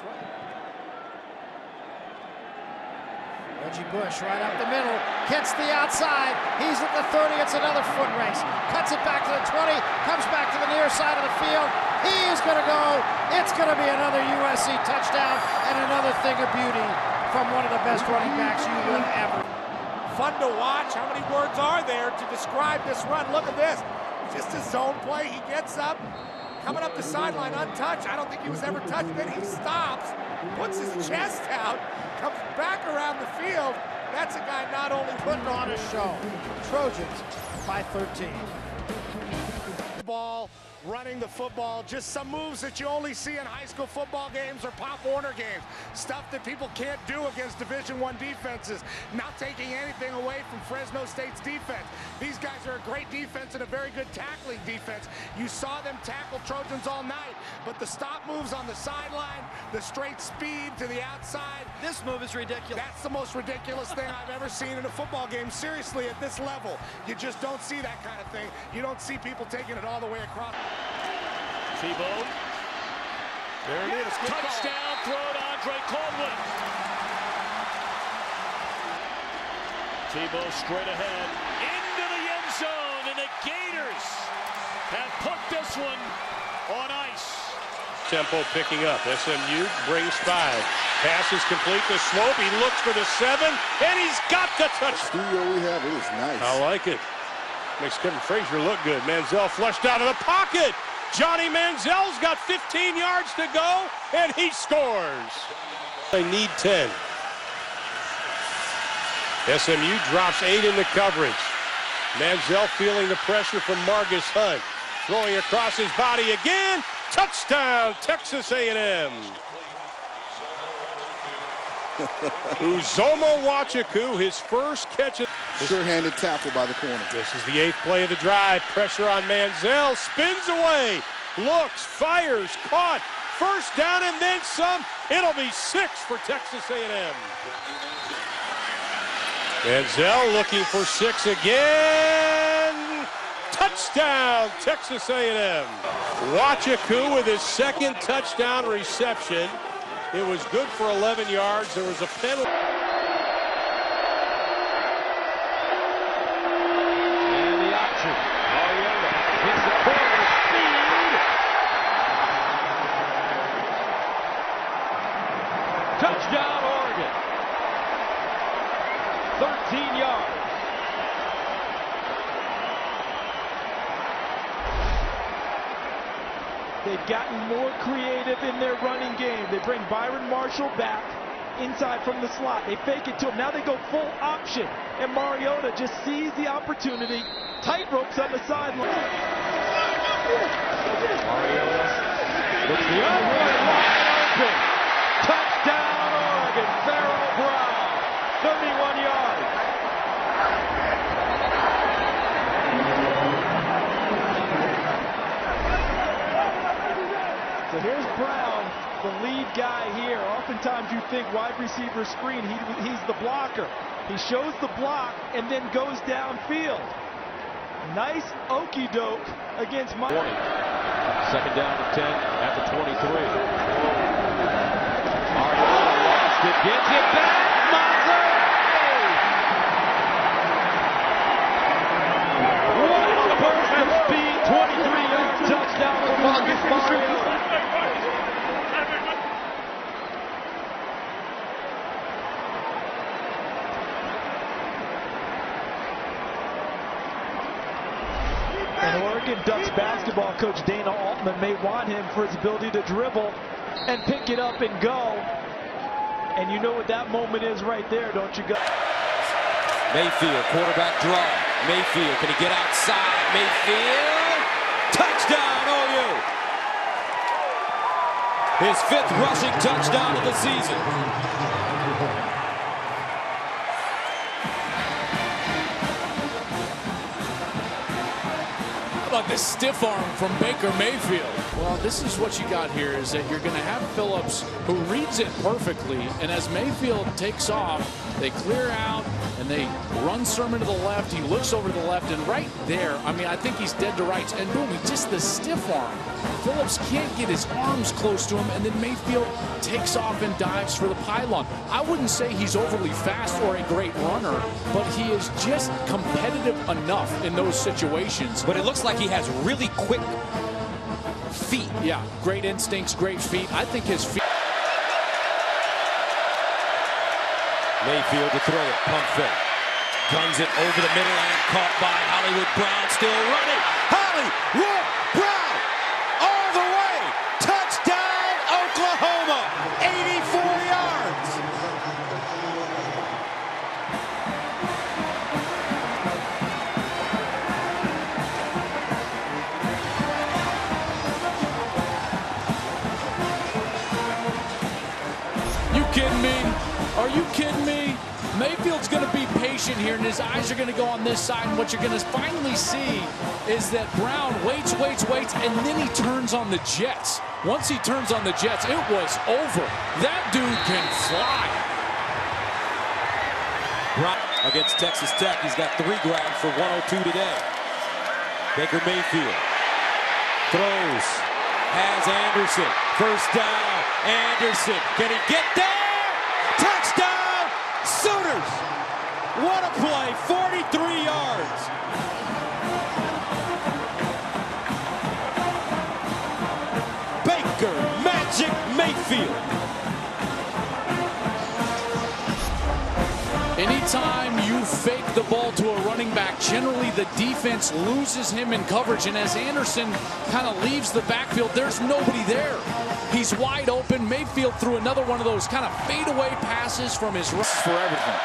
run. Reggie Bush right up the middle, gets the outside, he's at the 30, it's another foot race, cuts it back to the 20, comes back to the near side of the field, he's going to go, it's going to be another USC touchdown and another thing of beauty from one of the best running backs you would ever. Fun to watch. How many words are there to describe this run? Look at this, just a zone play, he gets up, coming up the sideline untouched. I don't think he was ever touched. Then he stops, puts his chest out, comes back around the field. That's a guy not only Putting on a show. Trojans by 13. Ball, running the football, just some moves that you only see in high school football games or Pop Warner games. Stuff that people can't do against Division I defenses. Not taking anything away from Fresno State's defense. These guys are a great defense and a very good tackling defense. You saw them tackle Trojans all night, but the stop moves on the sideline, the straight speed to the outside. This move is ridiculous. That's the most ridiculous thing I've ever seen in a football game. Seriously, at this level, you just don't see that kind of thing. You don't see people taking it all the way across. Tebow. There it is. Touchdown throw to Andre Caldwell. Tebow straight ahead into the end zone, and the Gators have put this one on ice. Tempo picking up. SMU brings 5. Pass is complete to Slope. He looks for the 7, and he's got the touch. The studio we have, it is nice. I like it. Makes Kevin Frazier look good. Manziel flushed out of the pocket. Johnny Manziel's got 15 yards to go, and he scores. They need 10. SMU drops 8 in the coverage. Manziel feeling the pressure from Margus Hunt. Throwing across his body again. Touchdown, Texas A&M. Uzoma Wachiku, his first catch. Sure-handed tackle by the corner. This is the 8th play of the drive. Pressure on Manziel. Spins away. Looks. Fires. Caught. First down and then some. It'll be 6 for Texas A&M. Manziel looking for 6 again. Touchdown, Texas A&M. Wachiku with his 2nd touchdown reception. It was good for 11 yards. There was a penalty. And the option. Mariota hits the corner. Speed. Touchdown, Oregon. 13 yards. They've gotten more creative in their running game. They bring Byron Marshall back inside from the slot. They fake it to him. Now they go full option. And Mariota just sees the opportunity. Tight ropes on the sideline. Mariota looks the other way. Wide open. Touchdown, Oregon. Farrell Brown. 31 yards. So here's Brown, the lead guy here. Oftentimes you think wide receiver screen, he's the blocker. He shows the block and then goes downfield. Nice okie doke against Mike. 20. 2nd down to 10 at the 23. Mariota lost it, gets it back. Manziel! What a burst of speed, 23-yard touchdown for Marcus Mariota. And Oregon Ducks basketball coach Dana Altman may want him for his ability to dribble and pick it up and go. And you know what that moment is right there, don't you, guys? Mayfield, quarterback draw. Mayfield, can he get outside? Mayfield, touchdown, OU. His 5th rushing touchdown of the season. about this stiff arm from Baker Mayfield? Well, this is what you got here, is that you're going to have Phillips, who reads it perfectly, and as Mayfield takes off, they clear out, and they run Sermon to the left. He looks over to the left, and right there, I mean, I think he's dead to rights, and boom, just the stiff arm. Phillips can't get his arms close to him, and then Mayfield takes off and dives for the pylon. I wouldn't say he's overly fast or a great runner, but he is just competitive enough in those situations. But it looks like he has really quick feet. Yeah, great instincts, great feet. I think his feet. Mayfield to throw it, pump fake. Guns it over the middle and caught by Hollywood Brown, still running. Hollywood Brown all the way. Touchdown, Oklahoma. 84 yards. You kidding me? Are you kidding me? Mayfield's going to be patient here, and his eyes are going to go on this side, and what you're going to finally see is that Brown waits, and then he turns on the Jets. Once he turns on the Jets, it was over. That dude can fly. Brown against Texas Tech. He's got 3 grabs for 102 today. Baker Mayfield throws, has Anderson. First down, Anderson. Can he get there? Touchdown, Sooners. What a play, 43 yards. Baker Magic Mayfield. Anytime you fake the ball to a running back, generally the defense loses him in coverage, and as Anderson kind of leaves the backfield, there's nobody there. He's wide open. Mayfield threw another one of those kind of fadeaway passes from his wrist for everything.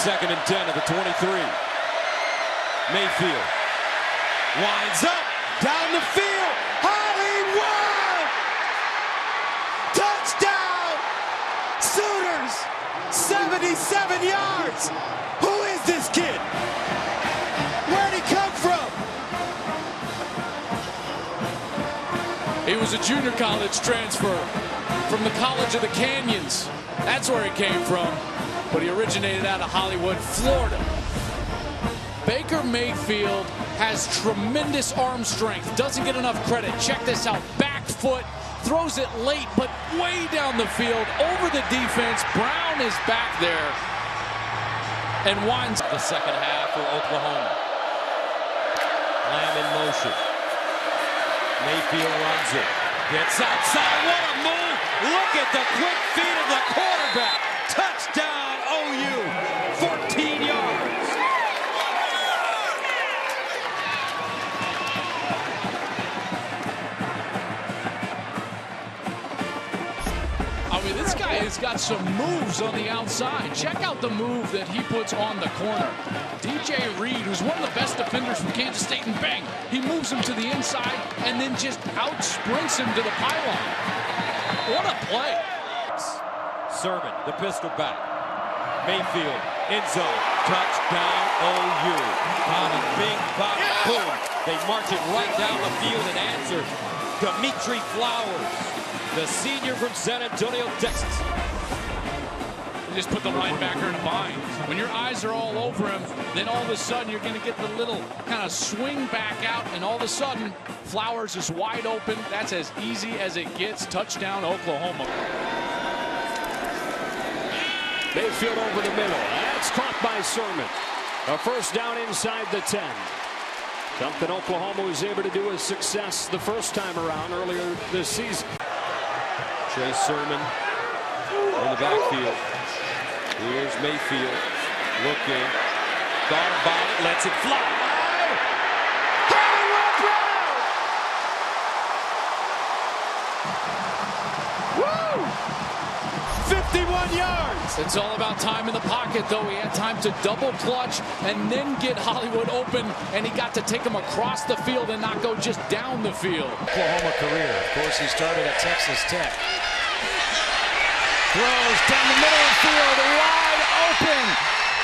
2nd and 10 of the 23. Mayfield winds up, down the field. Hollywood! Touchdown! Sooners! 77 yards! Who is this kid? Where'd he come from? He was a junior college transfer from the College of the Canyons. That's where he came from. But he originated out of Hollywood, Florida. Baker Mayfield has tremendous arm strength. Doesn't get enough credit. Check this out. Back foot. Throws it late, but way down the field. Over the defense. Brown is back there. And winds the second half for Oklahoma. Lamb in motion. Mayfield runs it. Gets outside. What a move. Look at the quick feet of the quarterback. Touchdown, OU. 14 yards. I mean, this guy has got some moves on the outside. Check out the move that he puts on the corner. DJ Reed, who's one of the best defenders from Kansas State, and bang, he moves him to the inside and then just out-sprints him to the pylon. What a play. Sermon, the pistol back. Mayfield, end zone, touchdown, OU. Bada bing, bada boom. They march it right down the field and answer. Dimitri Flowers, the senior from San Antonio, Texas. You just put the linebacker in a bind. When your eyes are all over him, then all of a sudden you're going to get the little kind of swing back out, and all of a sudden Flowers is wide open. That's as easy as it gets. Touchdown, Oklahoma. Mayfield over the middle. That's caught by Sermon. A first down inside the 10. Something Oklahoma was able to do with success the first time around earlier this season. Chase Sermon in the backfield. Here's Mayfield looking. Thought about it. Lets it fly. Hollywood Brown! Woo! 51 yards. It's all about time in the pocket, though. He had time to double clutch and then get Hollywood open, and he got to take him across the field and not go just down the field. Oklahoma career. Of course, he started at Texas Tech. Throws down the middle of the field, wide open.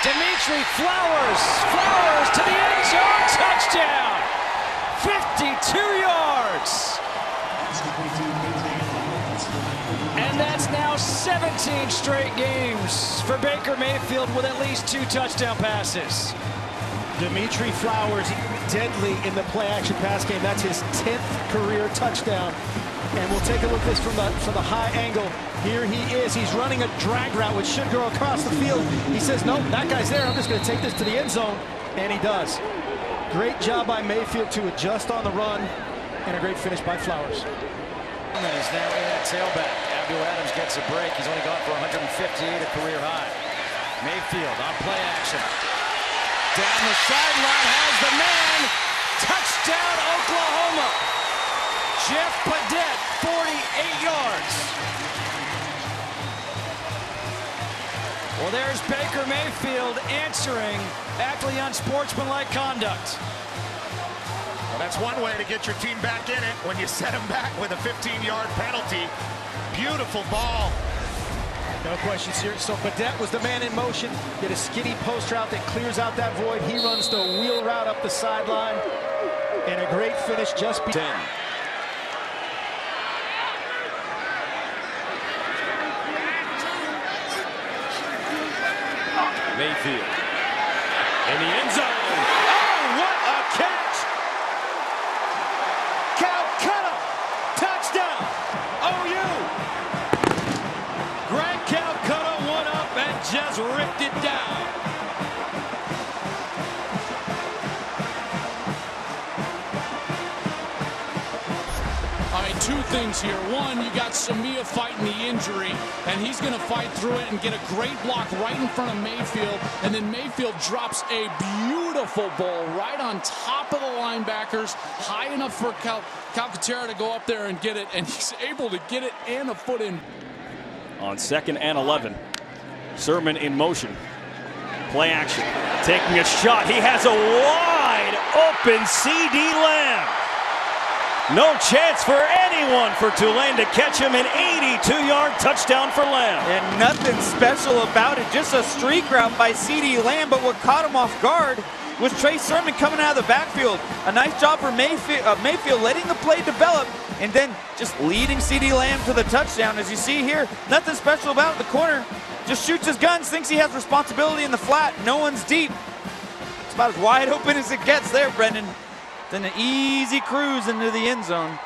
Dimitri Flowers to the end zone, touchdown. 52 yards. And that's now 17 straight games for Baker Mayfield with at least 2 touchdown passes. Dimitri Flowers, deadly in the play-action pass game. That's his 10th career touchdown. And we'll take a look at this from the high angle. Here he is. He's running a drag route, which should go across the field. He says, nope, that guy's there. I'm just going to take this to the end zone. And he does. Great job by Mayfield to adjust on the run. And a great finish by Flowers. And is now in at tailback. Abdul Adams gets a break. He's only gone for 158, a career high. Mayfield on play action. Down the sideline has the man. Touchdown, Oklahoma. Jeff Padette, 48 yards. Well, there's Baker Mayfield answering after the unsportsmanlike conduct. Well, that's one way to get your team back in it when you set them back with a 15-yard penalty. Beautiful ball. No questions here. So Padette was the man in motion. Did a skinny post route that clears out that void. He runs the wheel route up the sideline. And a great finish just 10. Mayfield in the end zone. Oh, what a catch! Calcutta, touchdown, OU. Greg Calcutta went up and just ripped it down. I mean, 2 things here. One, you got Samia fighting the injury, and he's going to fight through it and get a great block right in front of Mayfield. And then Mayfield drops a beautiful ball right on top of the linebackers, high enough for Calcaterra to go up there and get it, and he's able to get it and a foot in. On 2nd and 11, Sermon in motion. Play action, taking a shot. He has a wide open CD Lamb. No chance for anyone for Tulane to catch him. An 82-yard touchdown for Lamb. And nothing special about it. Just a streak route by C.D. Lamb. But what caught him off guard was Trey Sermon coming out of the backfield. A nice job for Mayfield letting the play develop and then just leading C.D. Lamb to the touchdown. As you see here, nothing special about it. The corner just shoots his guns, thinks he has responsibility in the flat. No one's deep. It's about as wide open as it gets there, Brendan. Then an easy cruise into the end zone.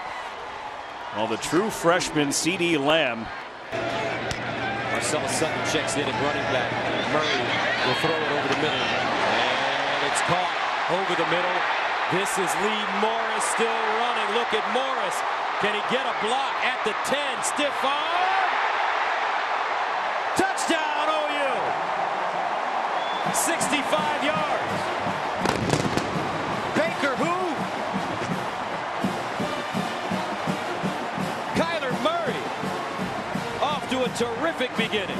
Well, the true freshman C.D. Lamb. Marcellus Sutton checks in at running back. Murray will throw it over the middle. And it's caught over the middle. This is Lee Morris still running. Look at Morris. Can he get a block at the 10? Stiff arm. Touchdown, OU. 65 yards. Baker who? A terrific beginning.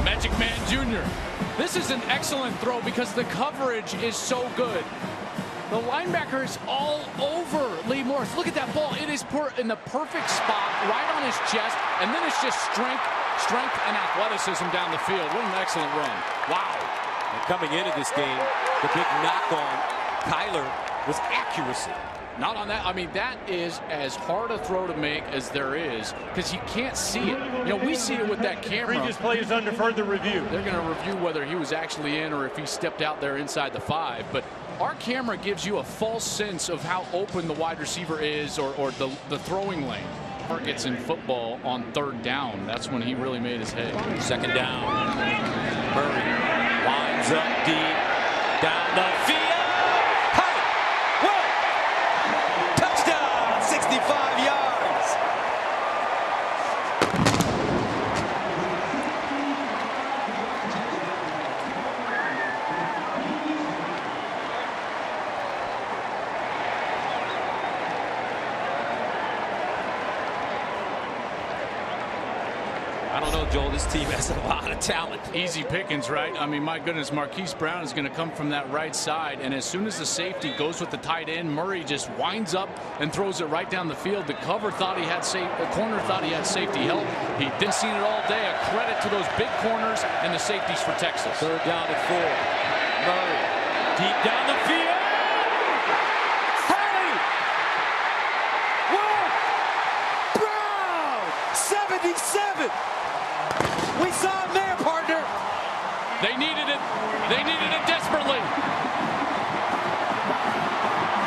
Magic Man Jr. This is an excellent throw because the coverage is so good. The linebacker is all over Lee Morris. Look at that ball. It is in the perfect spot, right on his chest, and then it's just strength and athleticism down the field. What an excellent run. Wow. And coming into this game, the big knock on Kyler was accuracy. Not on that. I mean, that is as hard a throw to make as there is because you can't see it. You know, we see it with that camera. Previous play is under further review. They're going to review whether he was actually in or if he stepped out there inside the 5. But our camera gives you a false sense of how open the wide receiver is or the throwing lane. Targets in football on 3rd down. That's when he really made his hay. 2nd down. Murray winds up deep down the field. 65 yards. I don't know, Joel. This team has a lot of talent. Easy pickings, right? I mean, my goodness, Marquise Brown is going to come from that right side, and as soon as the safety goes with the tight end, Murray just winds up and throws it right down the field. The cover thought he had the corner thought he had safety help. He didn't see it all day. A credit to those big corners and the safeties for Texas. 3rd down at 4. Murray deep down the field. 77. We saw him there, partner. They needed it. They needed it desperately.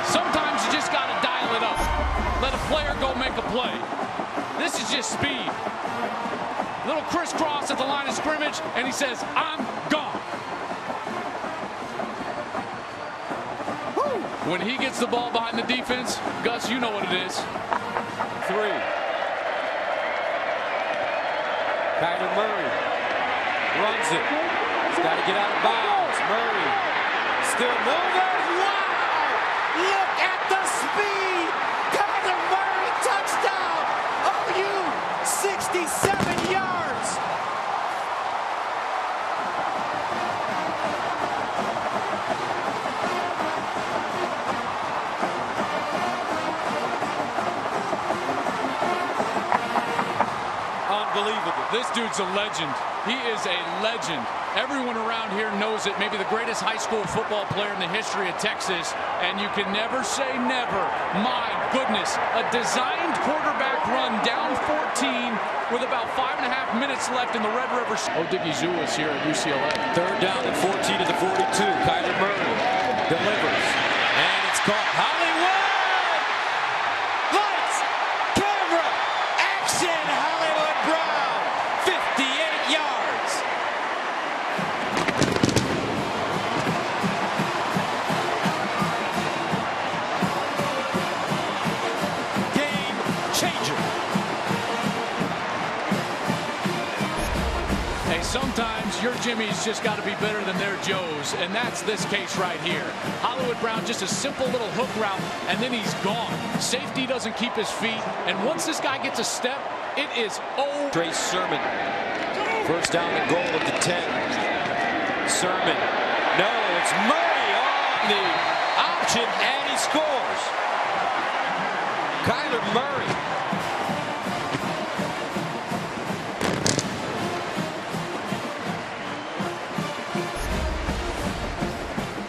Sometimes you just got to dial it up. Let a player go make a play. This is just speed. Little crisscross at the line of scrimmage, and he says, I'm gone. Woo. When he gets the ball behind the defense, Gus, you know what it is. 3. Kyler Murray runs it. He's got to get out of bounds. Murray still moving. Wow! Look at the speed. Kyler Murray, touchdown. OU, 67 yards. Unbelievable. This dude's a legend. He is a legend. Everyone around here knows it. Maybe the greatest high school football player in the history of Texas. And you can never say never. My goodness. A designed quarterback run down 14 with about 5.5 minutes left in the Red River. Diggy Zoo is here at UCLA. 3rd down and 14 to the 42. Kyler Murray delivers. And it's caught. Hollywood! Lights! Camera! Action! Hollywood Brown! 58 yards! Game changer. Hey, sometimes your Jimmy's just got to be better than their Joe's, and that's this case right here. Hollywood Brown, just a simple little hook route, and then he's gone. Safety doesn't keep his feet, and once this guy gets a step, it is over. Trey Sermon. 1st down and goal at the 10. Sermon. No, it's Murray on the option, and he scores. Kyler Murray.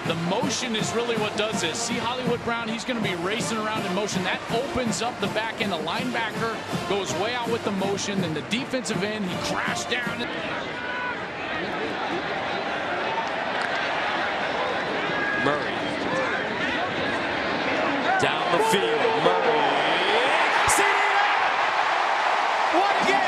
The motion is really what does this. See Hollywood Brown, he's going to be racing around in motion. That opens up the back end. The linebacker goes way out with the motion. Then the defensive end, he crashed down. Murray. Down the field. Murray. What a game!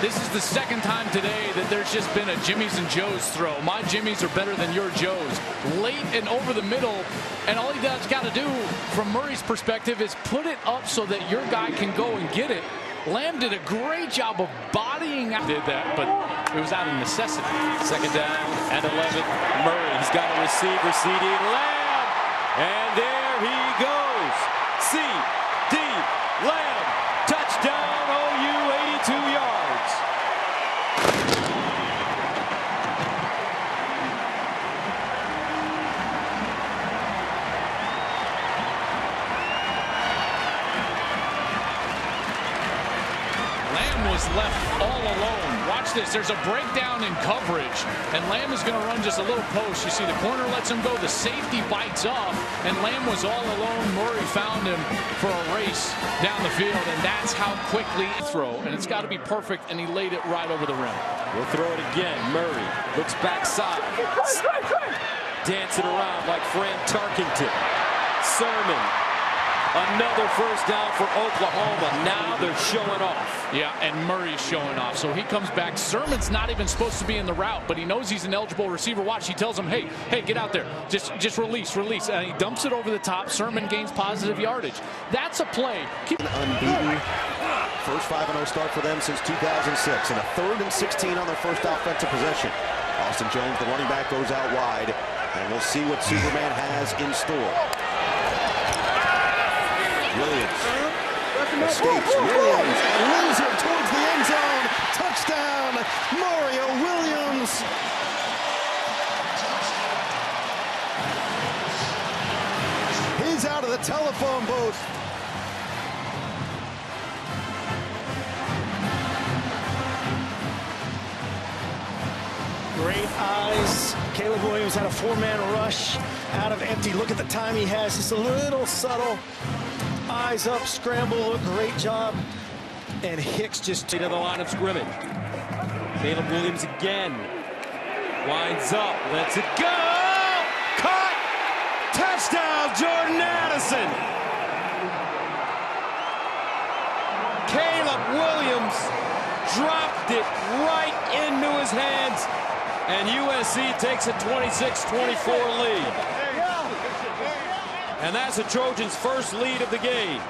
This is the second time today that there's just been a Jimmy's and Joe's throw. My Jimmy's are better than your Joe's. Late and over the middle, and all he does got to do from Murray's perspective is put it up so that your guy can go and get it. Lamb did a great job of bodying out. Did that, but it was out of necessity. 2nd down and 11. Murray, he's got a receiver, CD Lamb, and there he goes. CD Lamb, touchdown, OU, 82 yards. Left all alone. Watch this. There's a breakdown in coverage, and Lamb is going to run just a little post. You see the corner lets him go. The safety bites off, and Lamb was all alone. Murray found him for a race down the field, and that's how quickly he throw. And it's got to be perfect, and he laid it right over the rim. We'll throw it again. Murray looks backside, dancing around like Fran Tarkington. Sermon. Another 1st down for Oklahoma. Now they're showing off. Yeah, and Murray's showing off. So he comes back. Sermon's not even supposed to be in the route, but he knows he's an eligible receiver. Watch, he tells him, hey, get out there. Just release. And he dumps it over the top. Sermon gains positive yardage. That's a play. Unbeaten. First 5-0 start for them since 2006. And a 3rd and 16 on their first offensive possession. Austin Jones, the running back, goes out wide. And we'll see what Superman has in store. Williams escapes. Williams and wins it towards the end zone. Touchdown, Mario Williams. He's out of the telephone booth. Caleb Williams had a 4-man rush out of empty. Look at the time he has. Just a little subtle. Eyes up, scramble, great job. And Hicks just to the line of scrimmage. Caleb Williams again. Winds up, lets it go! Caught! Touchdown, Jordan Addison! Caleb Williams dropped it right into his hands, and USC takes a 26-24 lead. And that's the Trojans' first lead of the game.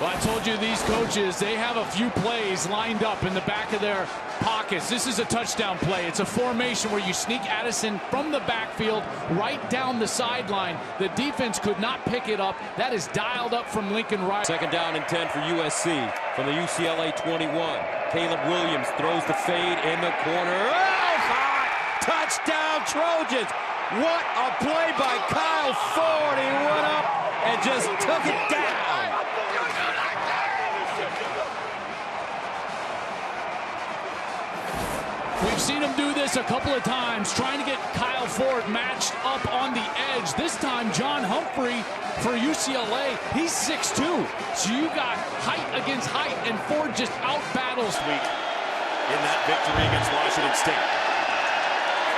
Well, I told you these coaches, they have a few plays lined up in the back of their pockets. This is a touchdown play. It's a formation where you sneak Addison from the backfield right down the sideline. The defense could not pick it up. That is dialed up from Lincoln Riley. Second down and 10 for USC from the UCLA 21. Caleb Williams throws the fade in the corner. Oh, hot! Touchdown, Trojans! What a play by Kyle Ford. He went up and just took it down. We've seen him do this a couple of times, trying to get Kyle Ford matched up on the edge. This time, John Humphrey for UCLA, he's 6'2". So you got height against height, and Ford just out-battles. Week in that victory against Washington State.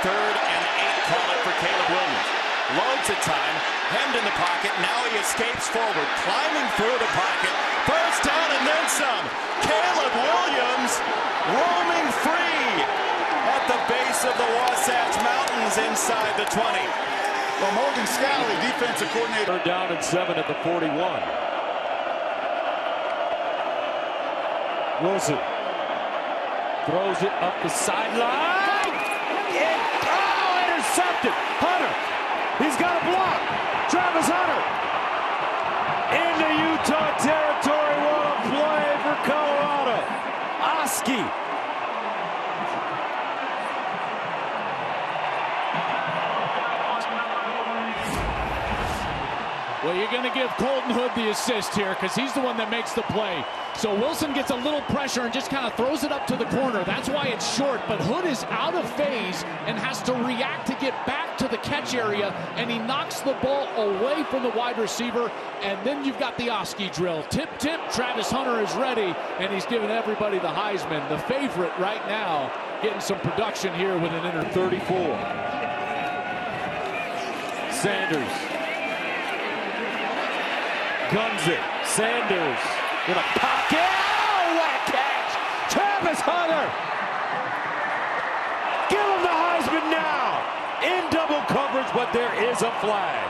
3rd and 8, call it for Caleb Williams. Loads of time, hemmed in the pocket. Now he escapes forward, climbing through the pocket. First down and then some. Caleb Williams roaming free at the base of the Wasatch Mountains inside the 20. Well, Morgan Scalley, defensive coordinator. 3rd down and 7 at the 41. Wilson throws it up the sideline. Intercepted. Hunter. He's got a block. Travis Hunter. Into Utah territory. What a play for Colorado. Oski. Well, you're going to give Colton Hood the assist here because he's the one that makes the play. So Wilson gets a little pressure and just kind of throws it up to the corner. That's why it's short, but Hood is out of phase and has to react to get back to the catch area, and he knocks the ball away from the wide receiver, and then you've got the Oski drill. Tip, tip, Travis Hunter is ready, and he's giving everybody the Heisman. The favorite right now, getting some production here with an 34. Sanders. Guns it. Sanders in a pocket. Oh, what a catch! Travis Hunter! Give him the Heisman now! In double coverage, but there is a flag.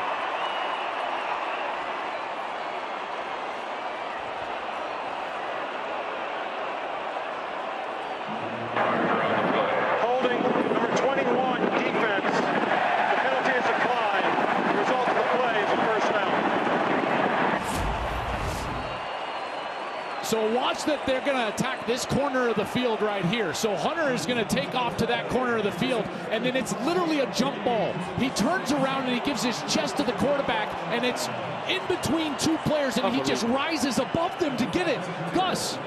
Holding number 21, defense. The penalty is declined. The result of the play is a first down. So watch that they're going to attack this corner of the field right here. So Hunter is going to take off to that corner of the field, and then it's literally a jump ball. He turns around and he gives his chest to the quarterback, and it's in between two players, and he just rises above them to get it. Gus,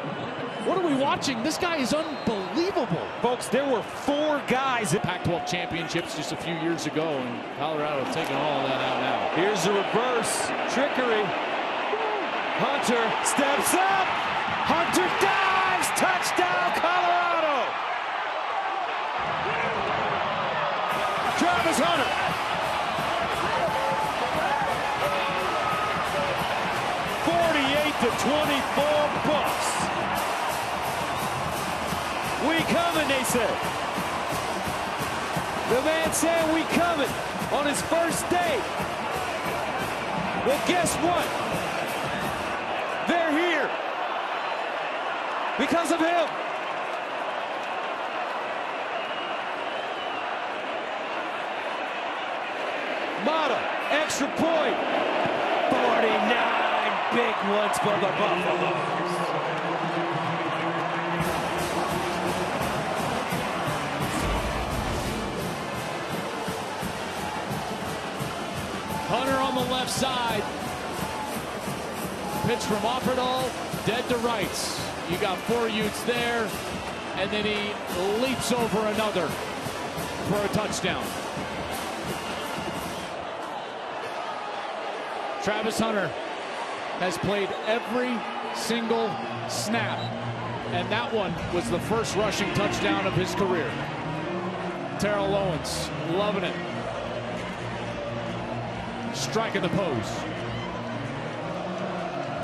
what are we watching? This guy is unbelievable. Folks, there were 4 guys at Pac-12 championships just a few years ago, and Colorado taking all of that out now. Here's the reverse trickery. Hunter steps up. Hunter dives. Touchdown, Colorado. Travis Hunter. $48-24 bucks. We coming, they said. The man said we coming on his first day. Well, guess what? They're here because of him. Mata, extra point. 49 big ones for the Buffaloes. Hunter on the left side. Pitch from Huddle, dead to rights. You got 4 Utes there, and then he leaps over another. for a touchdown. Travis Hunter has played every single snap, and that one was the first rushing touchdown of his career. Terrell Owens loving it. Striking the pose.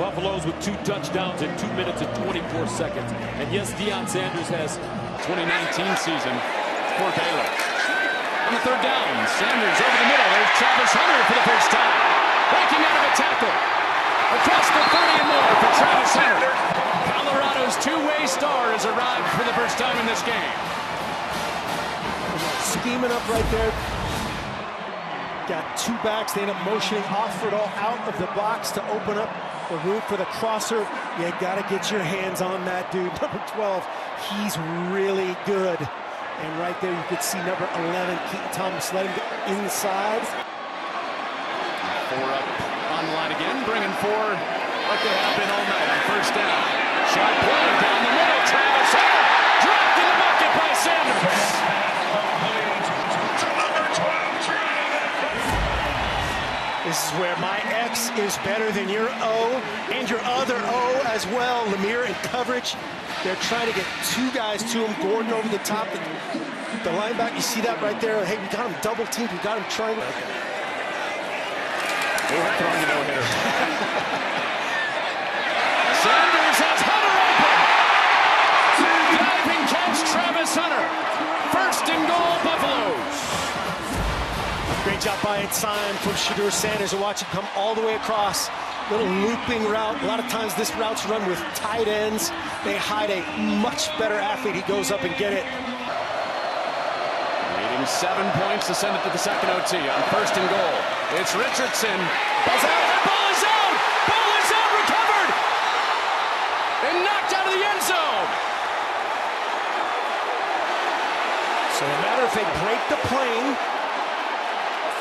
Buffaloes with 2 touchdowns in 2 minutes and 24 seconds. And yes, Deion Sanders has 2019 season for Baylor. On the third down, Sanders over the middle. There's Travis Hunter for the first time. Breaking out of a tackle. Across the 30 and more for Travis Hunter. Colorado's two-way star has arrived for the first time in this game. Scheming up right there. Got 2 backs. They end up motioning Offerdall out of the box to open up the route for the crosser. You got to get your hands on that dude. Number 12, he's really good. And right there you could see number 11, Keaton Thomas, let him get inside. 4 up on the line again, bringing 4 like they have been all night on first down. Shot play down the middle. Travis Hunter dropped in the bucket by Sanders. This is where my X is better than your O and your other O as well. Lemire in coverage. They're trying to get 2 guys to him. Gordon over the top. The linebacker, you see that right there? Hey, we got him double teamed. We got him trying. We're throwing a no-hitter. Sanders has Hunter open. Diving catch, Travis Hunter. First and goal, Buffaloes. Great job buying time from Shedeur Sanders to watch him come all the way across. Little looping route. A lot of times this route's run with tight ends. They hide a much better athlete. He goes up and get it. Needing 7 points to send it to the second OT on first and goal. It's Richardson. Ball's out. Ball is out. Ball is out. Recovered. And knocked out of the end zone. So no matter if they break the plane,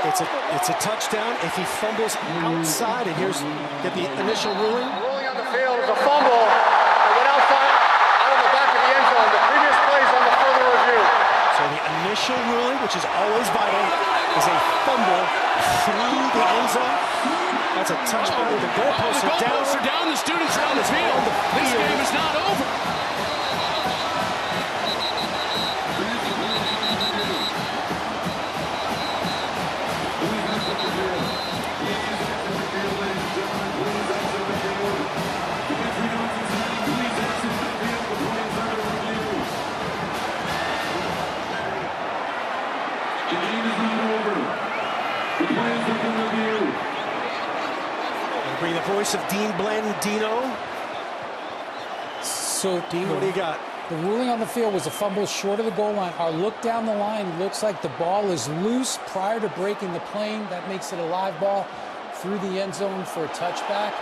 it's a touchdown. If he fumbles outside, and here's get the initial ruling. Ruling on the field is a fumble. It went outside, out of the back of the end zone. The previous play is on the further review. So the initial ruling, which is always vital, is a fumble through the end zone. That's a touchback. The goalposts are down. The students are on the field. This game is not over. Bring the voice of Dean Blandino. So, Dean, what do you got? The ruling on the field was a fumble short of the goal line. Our look down the line looks like the ball is loose prior to breaking the plane. That makes it a live ball through the end zone for a touchback.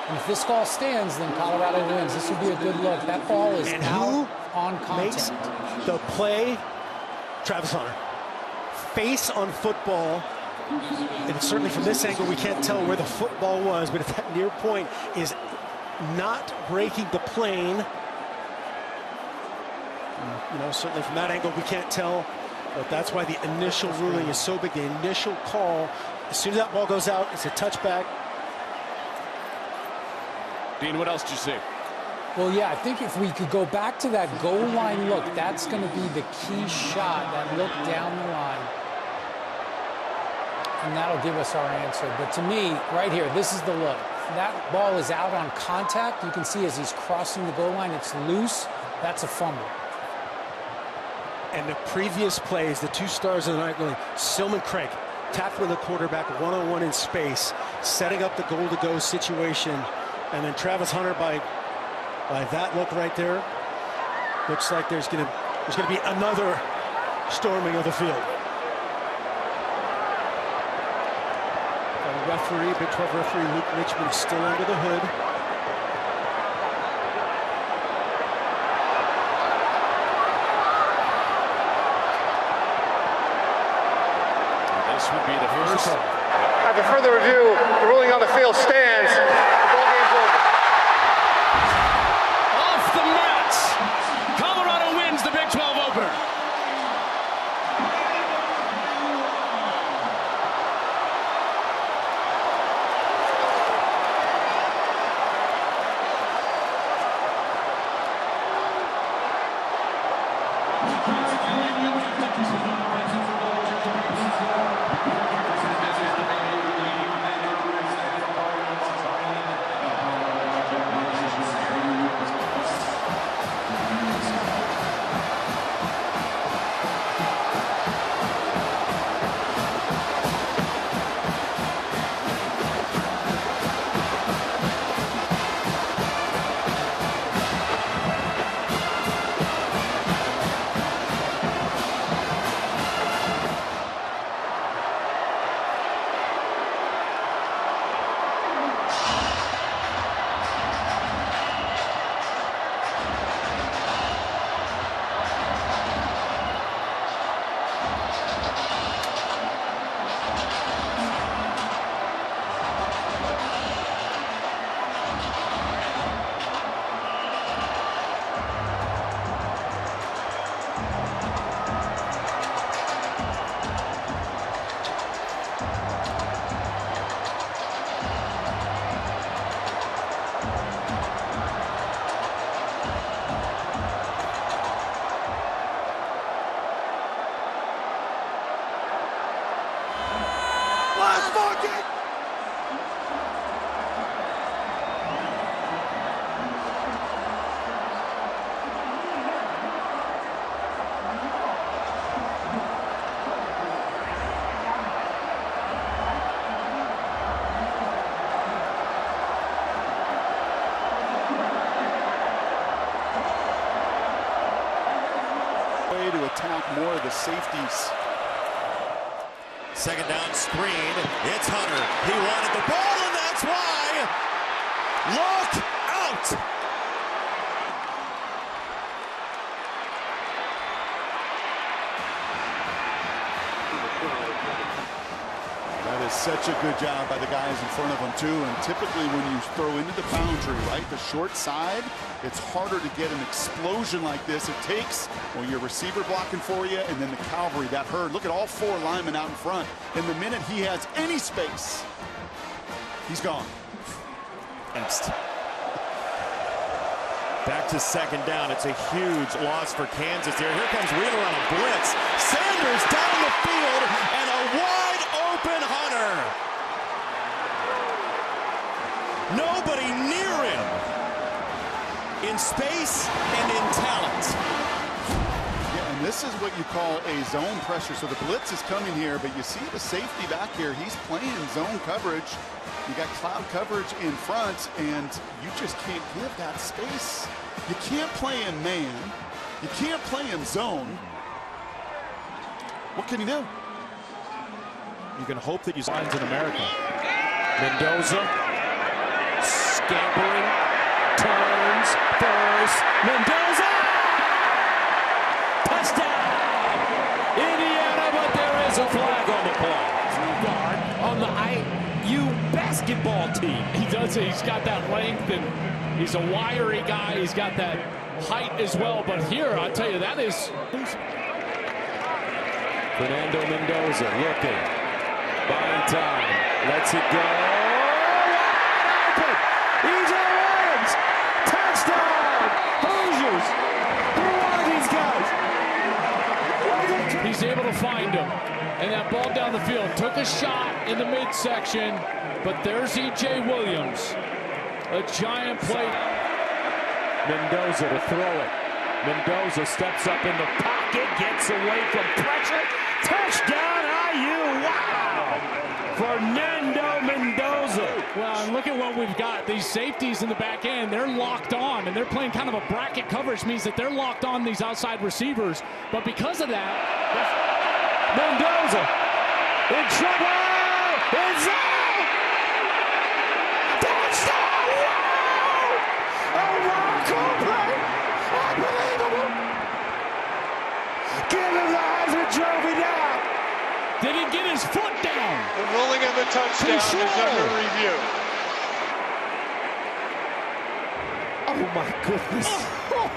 And if this call stands, then Colorado wins. This would be a good look. That ball is out on contact. Makes the play? Travis Hunter. Face on football. And certainly from this angle, we can't tell where the football was, but if that near point is not breaking the plane, you know, certainly from that angle, we can't tell, but that's why the initial ruling is so big. The initial call, as soon as that ball goes out, it's a touchback. Dean, what else did you see? Well, yeah, I think if we could go back to that goal line look, that's going to be the key shot, that look down the line. And that'll give us our answer. But to me, right here, this is the look. That ball is out on contact. You can see as he's crossing the goal line, it's loose. That's a fumble. And the previous plays, the 2 stars of the night, really, Silman Craig tackling the quarterback one-on-one in space, setting up the goal-to-go situation. And then Travis Hunter by that look right there, looks like there's gonna be another storming of the field. Referee, Big 12 referee Luke Richmond is still under the hood. This would be the first. After further review, the ruling on the field stands. The ball game's over. Off the mats. Colorado wins the Big 12 opener. market. To attack more of the safeties. Second down screen. It's Hunter. He wanted the ball, and that's why. Look out! That is such a good job by the guys in front of them too. And typically when you throw into the boundary, right, the short side, it's harder to get an explosion like this. It takes, well, your receiver blocking for you, and then the cavalry, that herd. Look at all four linemen out in front. And the minute he has any space, he's gone. Next. Back to second down. It's a huge loss for Kansas here. Here comes Wheeler on a blitz. Sanders down the field, and a wide open Hunter. Nobody near him in space and in talent. Yeah, and this is what you call a zone pressure. So the blitz is coming here, but you see the safety back here. He's playing zone coverage. You got cloud coverage in front, and you just can't give that space. You can't play in man. You can't play in zone. What can you do? You can hope that you signs in America. Mendoza scampering, turns, first, Mendoza! Touchdown! Indiana, but there is a flag on the play. Guard on the IU basketball team. He does it. He's got that length, and he's a wiry guy. He's got that height as well. But here, I'll tell you, that is Fernando Mendoza looking, buying time, lets it go. Open! EJ Williams! Touchdown! Hoosiers! Who are these guys? He's able to find him. And that ball down the field took a shot in the midsection, but there's EJ Williams. A giant play. Mendoza to throw it. Mendoza steps up in the pocket, gets away from pressure. Touchdown IU! Wow! Fernando Mendoza. Well, and look at what we've got. These safeties in the back end, they're locked on, and they're playing kind of a bracket coverage, means that they're locked on these outside receivers. But because of that, Mendoza in trouble! It's out! Touchdown! Wow! A miracle play! Unbelievable! Give him the Heisman Trophy now! Did he get his foot down? The ruling of the touchdown is under review. Oh my goodness! Oh,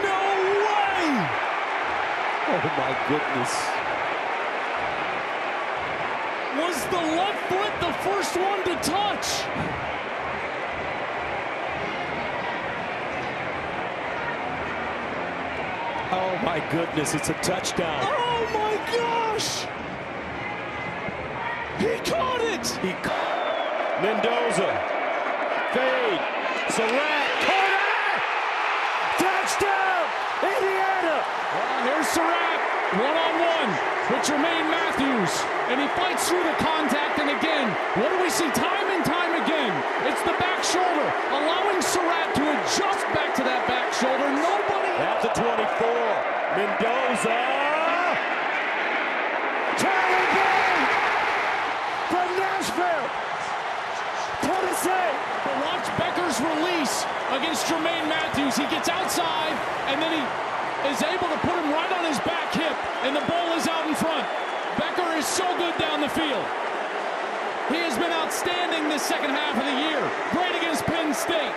no way! Oh my goodness! Was the left foot the first one to touch? Oh my goodness, it's a touchdown. Oh my gosh! He caught it! Mendoza, fade, Surratt, corner! Touchdown, Indiana! Well, here's Surratt, one-on-one with Jermaine Matthews, and he fights through the contact, and again, what do we see time and time again? It's the back shoulder, allowing Surratt to adjust back to that back shoulder. Nobody... At the 24, Mendoza! Charlie Brown from Nashville! Tennessee! But watch Becker's release against Jermaine Matthews. He gets outside, and then he is able to put him right on his back hip, and the ball is out in front. Becker is so good down the field. He has been outstanding this second half of the year. Great against Penn State.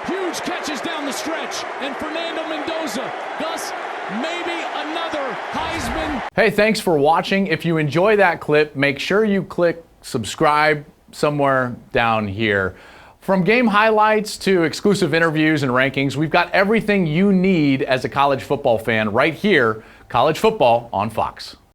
Huge catches down the stretch. And Fernando Mendoza, Gus, maybe another Heisman. Hey, thanks for watching. If you enjoy that clip, make sure you click subscribe somewhere down here. From game highlights to exclusive interviews and rankings, we've got everything you need as a college football fan right here. College football on Fox.